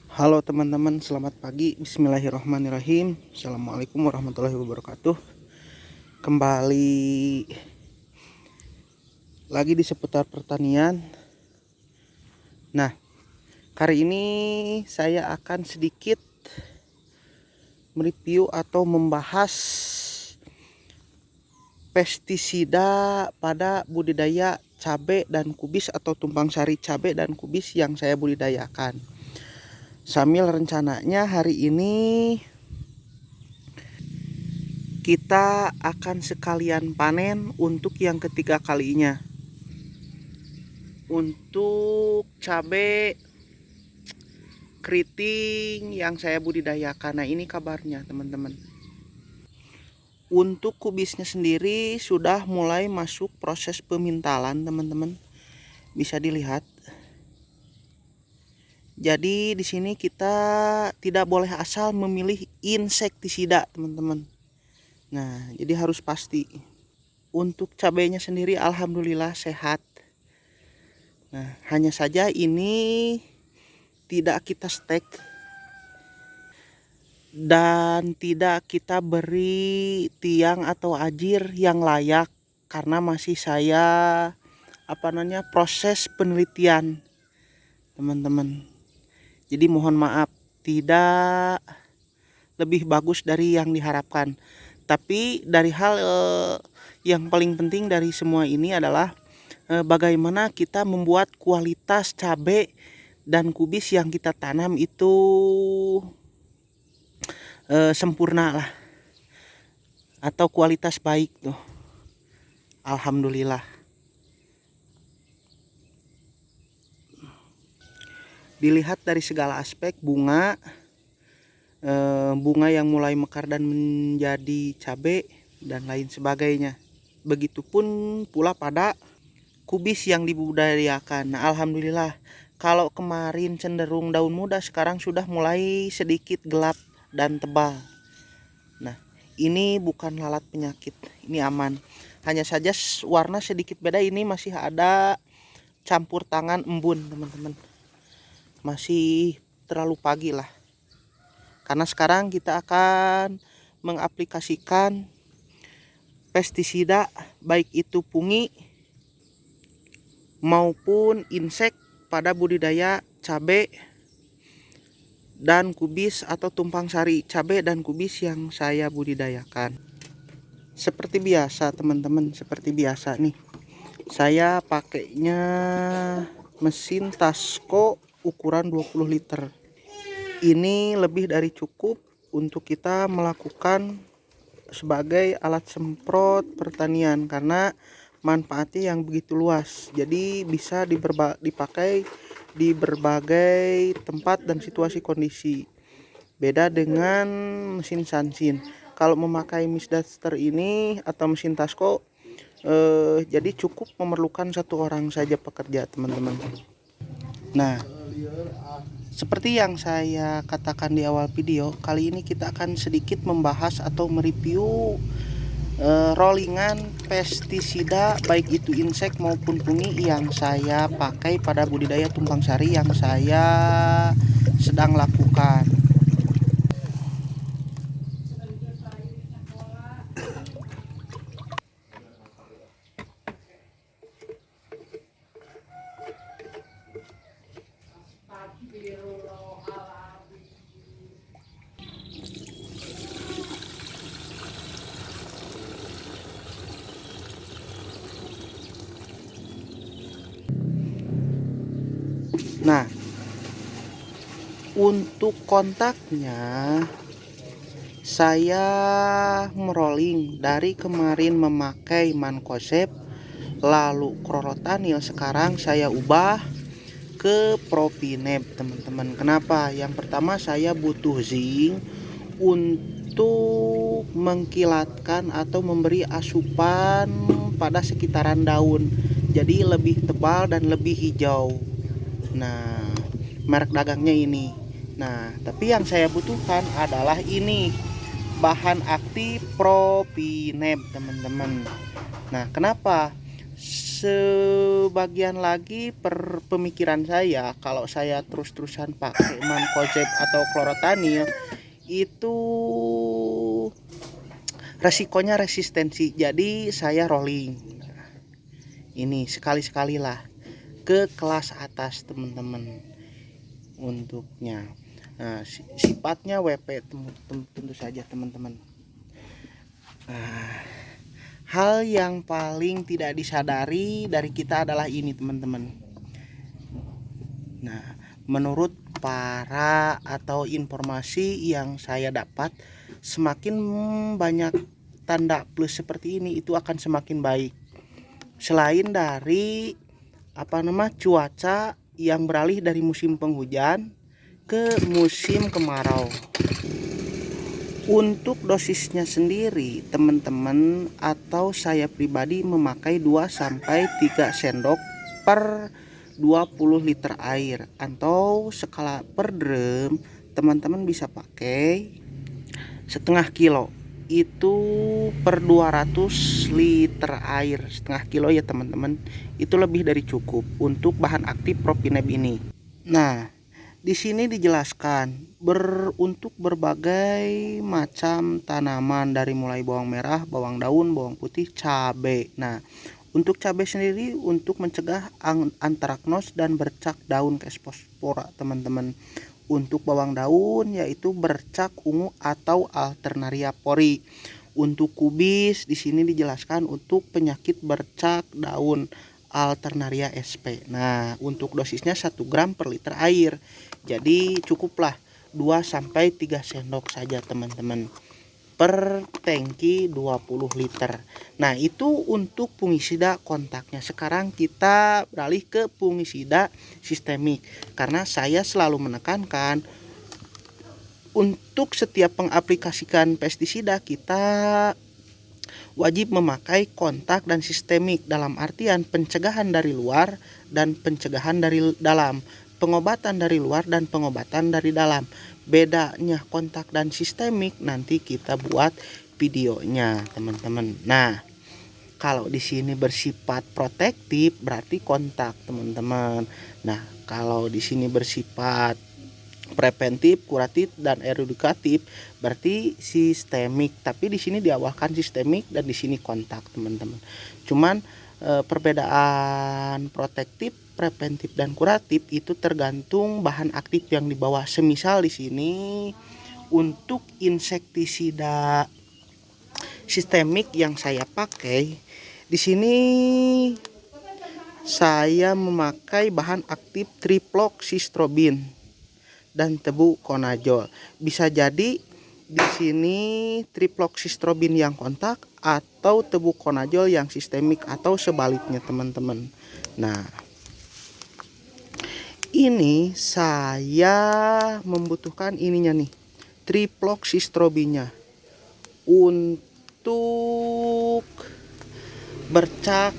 Halo teman-teman, selamat pagi. Bismillahirrahmanirrahim. Assalamualaikum warahmatullahi wabarakatuh. Kembali lagi di seputar pertanian. Nah, kali ini saya akan sedikit mereview atau membahas pestisida pada budidaya cabai dan kubis atau tumpang sari cabai dan kubis yang saya budidayakan. Sambil rencananya hari ini kita akan sekalian panen untuk yang ketiga kalinya. Untuk cabai keriting yang saya budidayakan. Nah, ini kabarnya teman-teman. Untuk kubisnya sendiri sudah mulai masuk proses pemintalan teman-teman. Bisa dilihat. Jadi di sini kita tidak boleh asal memilih insektisida teman-teman. Nah, jadi harus pasti. Untuk cabainya sendiri alhamdulillah sehat. Nah, hanya saja ini tidak kita stek dan tidak kita beri tiang atau ajir yang layak karena masih saya proses penelitian teman-teman. Jadi mohon maaf tidak lebih bagus dari yang diharapkan. Tapi dari hal yang paling penting dari semua ini adalah bagaimana kita membuat kualitas cabai dan kubis yang kita tanam itu sempurna lah, atau kualitas baik tuh. Alhamdulillah. Dilihat dari segala aspek bunga yang mulai mekar dan menjadi cabai dan lain sebagainya. Begitupun pula pada kubis yang dibudidayakan. Nah, alhamdulillah, kalau kemarin cenderung daun muda, sekarang sudah mulai sedikit gelap dan tebal. Nah, ini bukan lalat penyakit, ini aman. Hanya saja warna sedikit beda, ini masih ada campur tangan embun teman-teman. Masih terlalu pagi lah. Karena sekarang kita akan mengaplikasikan pestisida baik itu fungi maupun insek pada budidaya cabai dan kubis atau tumpang sari cabai dan kubis yang saya budidayakan. Seperti biasa teman-teman, seperti biasa nih. Saya pakainya mesin Tasco ukuran 20 liter. Ini lebih dari cukup untuk kita melakukan sebagai alat semprot pertanian karena manfaatnya yang begitu luas. Jadi bisa dipakai di berbagai tempat dan situasi kondisi. Beda dengan mesin Sansin. Kalau memakai Misdaster ini atau mesin Tasco, jadi cukup memerlukan satu orang saja pekerja teman-teman. Nah, seperti yang saya katakan di awal video, kali ini kita akan sedikit membahas atau mereview rollingan pestisida baik itu insek maupun fungi yang saya pakai pada budidaya tumpang sari yang saya sedang lakukan. Nah, untuk kontaknya saya merolling dari kemarin memakai Mancozeb, lalu Chlorothanil, sekarang saya ubah ke Propineb teman-teman. Kenapa? Yang pertama saya butuh zinc untuk mengkilatkan atau memberi asupan pada sekitaran daun, jadi lebih tebal dan lebih hijau. Nah, merek dagangnya ini. Nah, tapi yang saya butuhkan adalah ini, bahan aktif Propineb teman-teman. Nah, kenapa sebagian lagi per pemikiran saya, kalau saya terus-terusan pakai mancozeb atau chlorothanil itu resikonya resistensi, jadi saya rolling. Ini sekali-sekali lah ke kelas atas teman-teman untuknya. Nah, sifatnya WP tentu saja teman-teman. Nah, hal yang paling tidak disadari dari kita adalah ini teman-teman. Nah, menurut para atau informasi yang saya dapat, semakin banyak tanda plus seperti ini itu akan semakin baik. Selain dari cuaca yang beralih dari musim penghujan ke musim kemarau. Untuk dosisnya sendiri teman-teman atau saya pribadi memakai 2-3 sendok per 20 liter air, atau skala per drum teman-teman bisa pakai setengah kilo, itu per 200 liter air. Setengah kilo ya teman-teman, itu lebih dari cukup untuk bahan aktif propineb ini. Nah, di sini dijelaskan untuk berbagai macam tanaman, dari mulai bawang merah, bawang daun, bawang putih, cabai. Nah, untuk cabai sendiri untuk mencegah antraknos dan bercak daun Caesporophylla teman-teman. Untuk bawang daun yaitu bercak ungu atau Alternaria pori. Untuk kubis di sini dijelaskan untuk penyakit bercak daun Alternaria sp. Nah, untuk dosisnya 1 gram per liter air. Jadi cukuplah 2-3 sendok saja teman-teman per tangki 20 liter. Nah, itu untuk fungisida kontaknya. Sekarang kita beralih ke fungisida sistemik, karena saya selalu menekankan untuk setiap mengaplikasikan pestisida kita wajib memakai kontak dan sistemik, dalam artian pencegahan dari luar dan pencegahan dari dalam, pengobatan dari luar dan pengobatan dari dalam. Bedanya kontak dan sistemik nanti kita buat videonya teman-teman. Nah, kalau di sini bersifat protektif berarti kontak teman-teman. Nah, kalau di sini bersifat preventif, kuratif dan eradikatif berarti sistemik. Tapi di sini diawalkan sistemik dan di sini kontak teman-teman. Cuman perbedaan protektif, preventif dan kuratif itu tergantung bahan aktif yang dibawa. Semisal di sini untuk insektisida sistemik yang saya pakai, di sini saya memakai bahan aktif trifloxystrobin dan tebuconazole. Bisa jadi di sini trifloxystrobin yang kontak atau tebuconazole yang sistemik, atau sebaliknya teman-teman. Nah, ini saya membutuhkan ininya nih, trifloxystrobinnya untuk bercak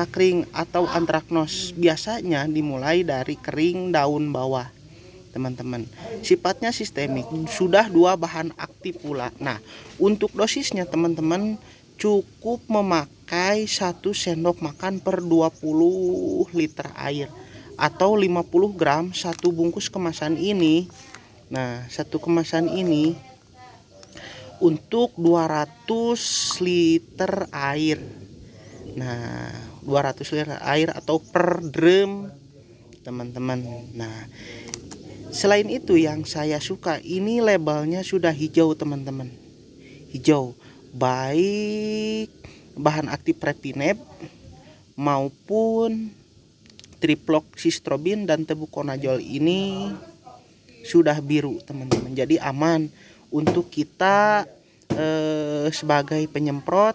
kering atau antraknos. Biasanya dimulai dari kering daun bawah teman-teman. Sifatnya sistemik, sudah 2 bahan aktif pula. Nah, untuk dosisnya teman-teman cukup memakai 1 sendok makan per 20 liter air, atau 50 gram satu bungkus kemasan ini. Nah, satu kemasan ini untuk 200 liter air. Nah, 200 liter air atau per drum teman-teman. Nah, selain itu yang saya suka, ini labelnya sudah hijau teman-teman. Hijau, baik bahan aktif propineb maupun trifloxystrobin dan tebuconazole ini sudah biru teman-teman. Jadi aman untuk kita sebagai penyemprot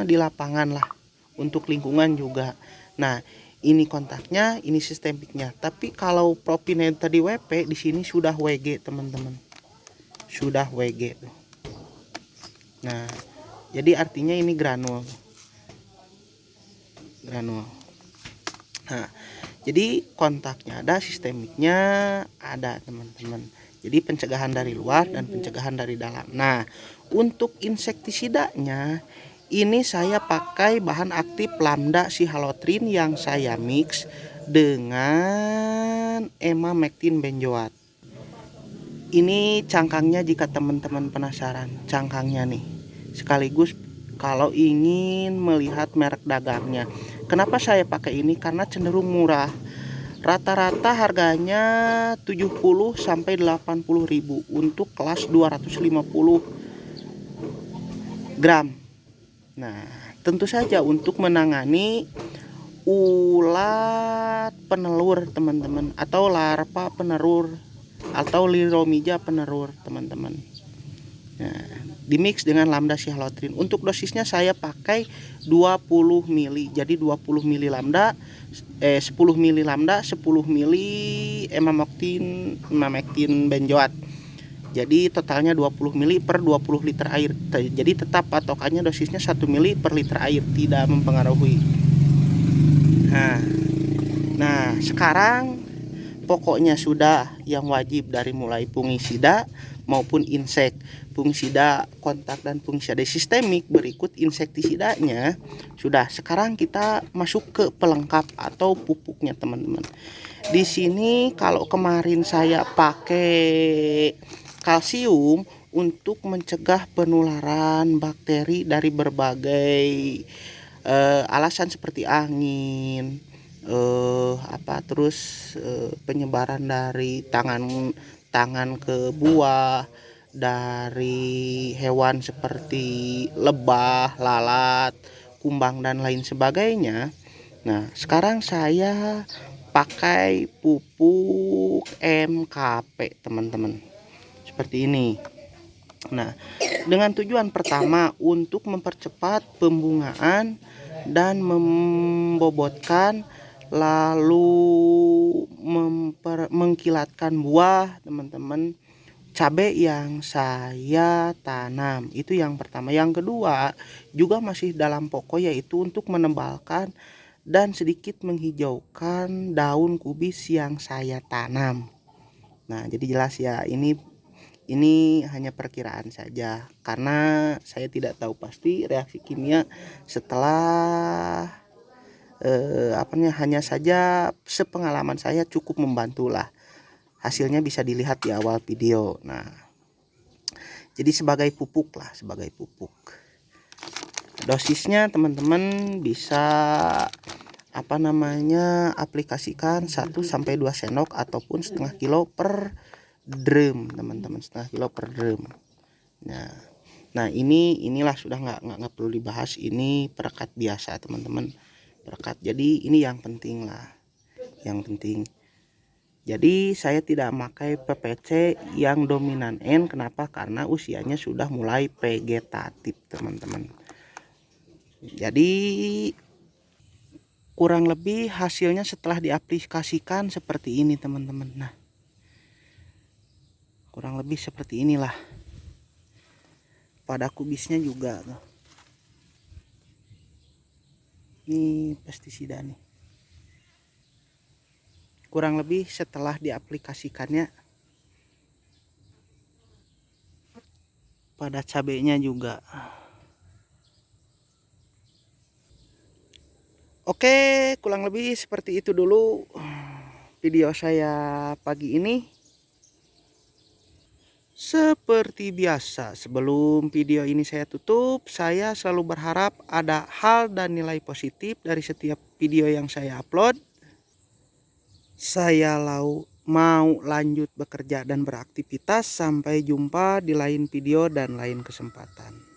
di lapangan lah, untuk lingkungan juga. Nah, ini kontaknya, ini sistemiknya. Tapi kalau propineb tadi WP, di sini sudah WG teman-teman, sudah WG tuh. Nah, jadi artinya ini granul. Nah, jadi kontaknya ada, sistemiknya ada teman-teman. Jadi pencegahan dari luar dan pencegahan dari dalam. Nah, untuk insektisidanya Ini saya pakai bahan aktif lambda sihalotrin yang saya mix dengan emamectin benzoat. Ini cangkangnya jika teman-teman penasaran, cangkangnya nih. Sekaligus kalau ingin melihat merek dagangnya. Kenapa saya pakai ini? Karena cenderung murah. Rata-rata harganya 70 sampai 80 ribu untuk kelas 250 gram. Nah, tentu saja untuk menangani ulat penelur teman-teman, atau larva penelur, atau liromija penelur teman-teman. Nah, dimix dengan lambda sihalotrin. Untuk dosisnya saya pakai 20 mili. Jadi 20 mili lambda, 10 mili lambda, 10 mili emamectin benzoat. Jadi totalnya 20 mili per 20 liter air. Jadi tetap patokannya dosisnya 1 mili per liter air, tidak mempengaruhi. Nah, sekarang pokoknya sudah yang wajib dari mulai fungisida maupun insek. Fungisida kontak dan fungisida sistemik, berikut insektisidanya sudah. Sekarang kita masuk ke pelengkap atau pupuknya teman-teman. Di sini kalau kemarin saya pakai kalsium untuk mencegah penularan bakteri dari berbagai alasan seperti angin, penyebaran dari tangan ke buah, dari hewan seperti lebah, lalat, kumbang dan lain sebagainya. Nah, sekarang saya pakai pupuk MKP teman-teman, seperti ini. Nah, dengan tujuan pertama untuk mempercepat pembungaan dan membobotkan, lalu mengkilatkan buah teman-teman, cabai yang saya tanam. Itu yang pertama. Yang kedua juga masih dalam pokok, yaitu untuk menebalkan dan sedikit menghijaukan daun kubis yang saya tanam. Nah, jadi jelas ya, ini hanya perkiraan saja karena saya tidak tahu pasti reaksi kimia setelah hanya saja sepengalaman saya cukup membantulah. Hasilnya bisa dilihat di awal video. Nah, jadi sebagai pupuk lah, sebagai pupuk. Dosisnya teman-teman bisa aplikasikan 1 sampai 2 sendok ataupun setengah kilo per drum teman-teman, setengah kilo per drum. Nah inilah sudah nggak perlu dibahas, ini perekat biasa teman-teman, perekat. Jadi ini yang penting lah, yang penting. Jadi saya tidak memakai PPC yang dominan N. Kenapa? Karena usianya sudah mulai vegetatif teman-teman. Jadi kurang lebih hasilnya setelah diaplikasikan seperti ini teman-teman. Nah, kurang lebih seperti inilah pada kubisnya juga. Ini pestisida nih, kurang lebih setelah diaplikasikannya pada cabenya juga. Oke, kurang lebih seperti itu dulu video saya pagi ini. Seperti biasa, sebelum video ini saya tutup, saya selalu berharap ada hal dan nilai positif dari setiap video yang saya upload. Saya mau lanjut bekerja dan beraktivitas. Sampai jumpa di lain video dan lain kesempatan.